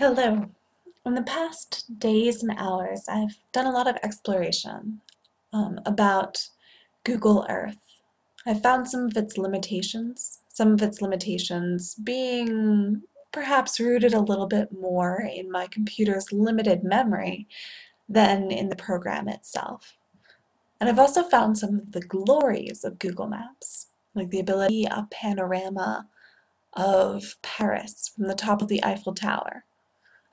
Hello. In the past days and hours, I've done a lot of exploration about Google Earth. I've found some of its limitations being perhaps rooted a little bit more in my computer's limited memory than in the program itself. And I've also found some of the glories of Google Maps, like the ability to see a panorama of Paris from the top of the Eiffel Tower.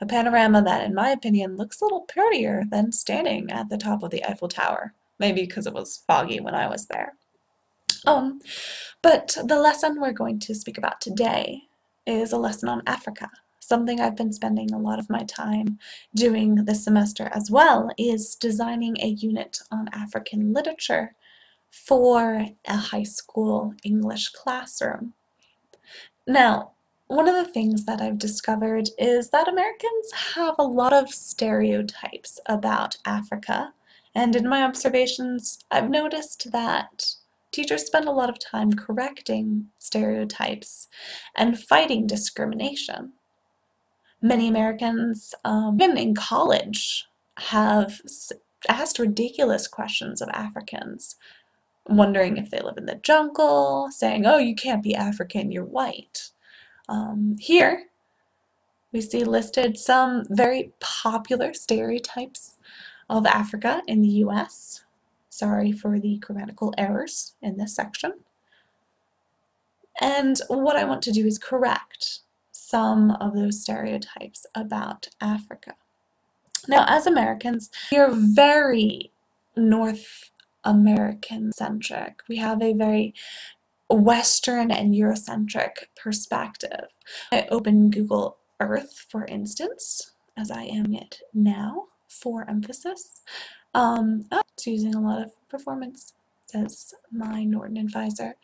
A panorama that, in my opinion, looks a little prettier than standing at the top of the Eiffel Tower. Maybe because it was foggy when I was there. Um, but the lesson we're going to speak about today is a lesson on Africa. Something I've been spending a lot of my time doing this semester as well is designing a unit on African literature for a high school English classroom. Now, one of the things that I've discovered is that Americans have a lot of stereotypes about Africa, and in my observations, I've noticed that teachers spend a lot of time correcting stereotypes and fighting discrimination. Many Americans, even in college, have asked ridiculous questions of Africans, wondering if they live in the jungle, saying, "Oh, you can't be African, you're white." Here, we see listed some very popular stereotypes of Africa in the US. Sorry for the grammatical errors in this section. And what I want to do is correct some of those stereotypes about Africa. Now, as Americans, we are very North American centric. We have a very Western and Eurocentric perspective. I open Google Earth, for instance, as I am it now, for emphasis. It's using a lot of performance, says my Norton advisor.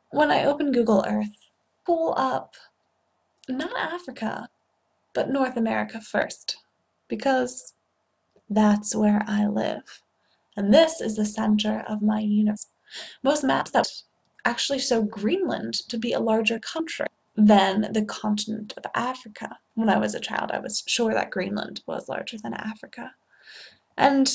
When I open Google Earth, pull up not Africa, but North America first, because that's where I live. And this is the center of my universe. Most maps that actually show Greenland to be a larger country than the continent of Africa. When I was a child, I was sure that Greenland was larger than Africa. And,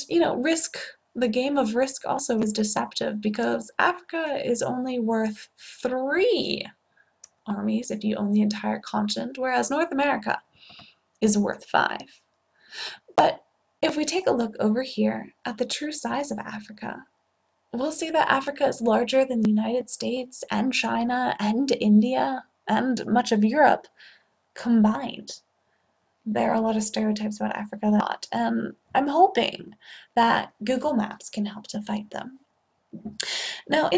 the game of Risk also is deceptive because Africa is only worth 3 armies if you own the entire continent, whereas North America is worth 5. But if we take a look over here at the true size of Africa, we'll see that Africa is larger than the United States and China and India and much of Europe combined. There are a lot of stereotypes about Africa that not, and I'm hoping that Google Maps can help to fight them. Now,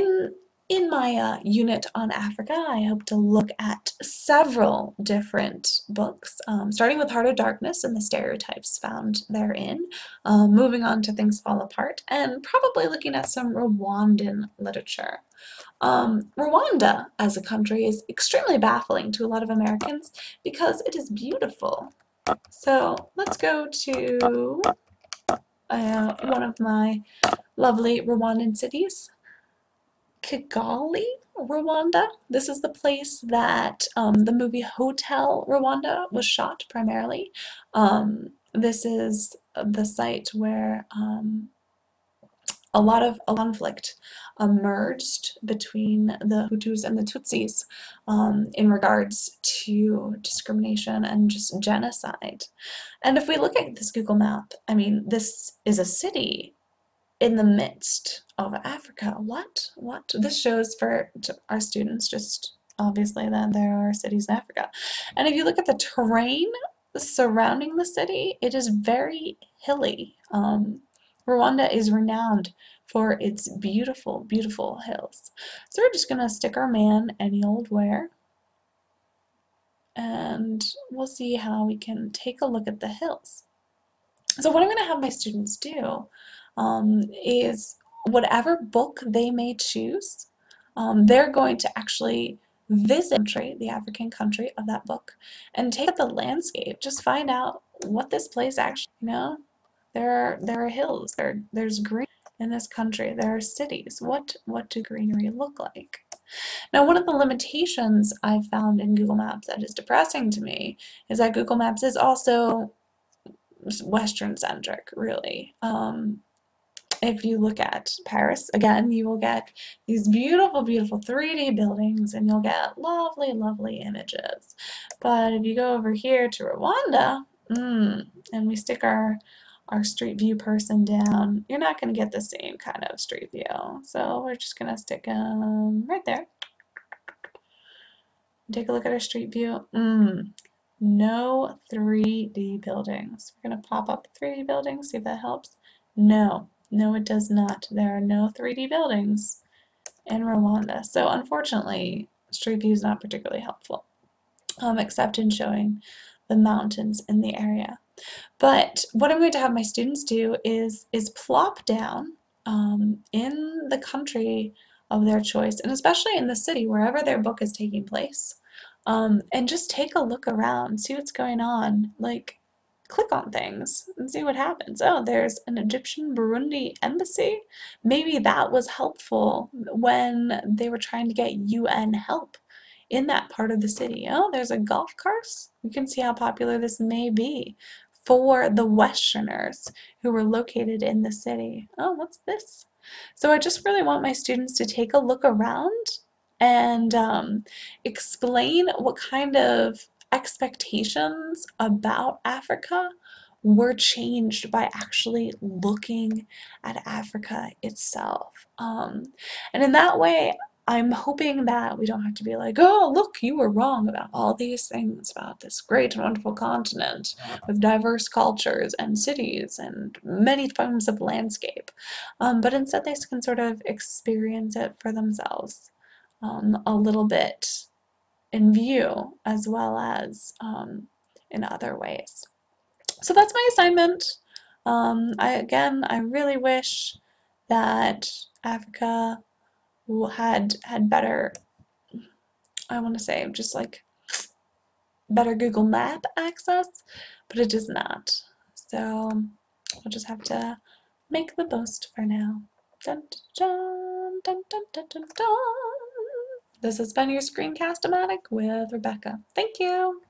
in my unit on Africa, I hope to look at several different books, starting with Heart of Darkness and the stereotypes found therein, moving on to Things Fall Apart, and probably looking at some Rwandan literature. Rwanda as a country is extremely baffling to a lot of Americans because it is beautiful. So let's go to one of my lovely Rwandan cities, Kigali, Rwanda. This is the place that the movie Hotel Rwanda was shot primarily. This is the site where a lot of conflict emerged between the Hutus and the Tutsis in regards to discrimination and just genocide. And if we look at this Google map, I mean, this is a city in the midst of Africa. What? This shows for our students just obviously that there are cities in Africa. And if you look at the terrain surrounding the city, it is very hilly. Rwanda is renowned for its beautiful, beautiful hills. So we're just gonna stick our man any old where, and we'll see how we can take a look at the hills. So what I'm gonna have my students do is whatever book they may choose, they're going to actually visit the African country of that book, and take the landscape, just find out what this place actually, there are hills, there's green in this country, there are cities. What do greenery look like? Now, one of the limitations I've found in Google Maps that is depressing to me is that Google Maps is also Western centric, really. If you look at Paris, again, you will get these beautiful, beautiful 3D buildings and you'll get lovely, lovely images. But if you go over here to Rwanda, and we stick our street view person down, you're not going to get the same kind of street view. So we're just going to stick them right there. Take a look at our street view. No 3D buildings. We're going to pop up the 3D buildings, see if that helps. No, it does not. There are no 3D buildings in Rwanda. So unfortunately, street view is not particularly helpful, except in showing the mountains in the area. But what I'm going to have my students do is plop down in the country of their choice, and especially in the city, wherever their book is taking place, and just take a look around, see what's going on, like click on things and see what happens. Oh, there's an Egyptian Burundi embassy. Maybe that was helpful when they were trying to get UN help in that part of the city. Oh, there's a golf course. You can see how popular this may be for the Westerners who were located in the city. Oh, what's this? So I just really want my students to take a look around and explain what kind of expectations about Africa were changed by actually looking at Africa itself. And in that way, I'm hoping that we don't have to be like, oh, look, you were wrong about all these things about this great and wonderful continent with diverse cultures and cities and many forms of landscape. But instead, they can sort of experience it for themselves a little bit in view as well as in other ways. So that's my assignment. I really wish that Africa had better, I want to say, just like better Google Map access, but it does not. So we'll just have to make the most for now. Dun, dun, dun, dun, dun, dun, dun. This has been your Screencast-O-Matic with Rebecca. Thank you.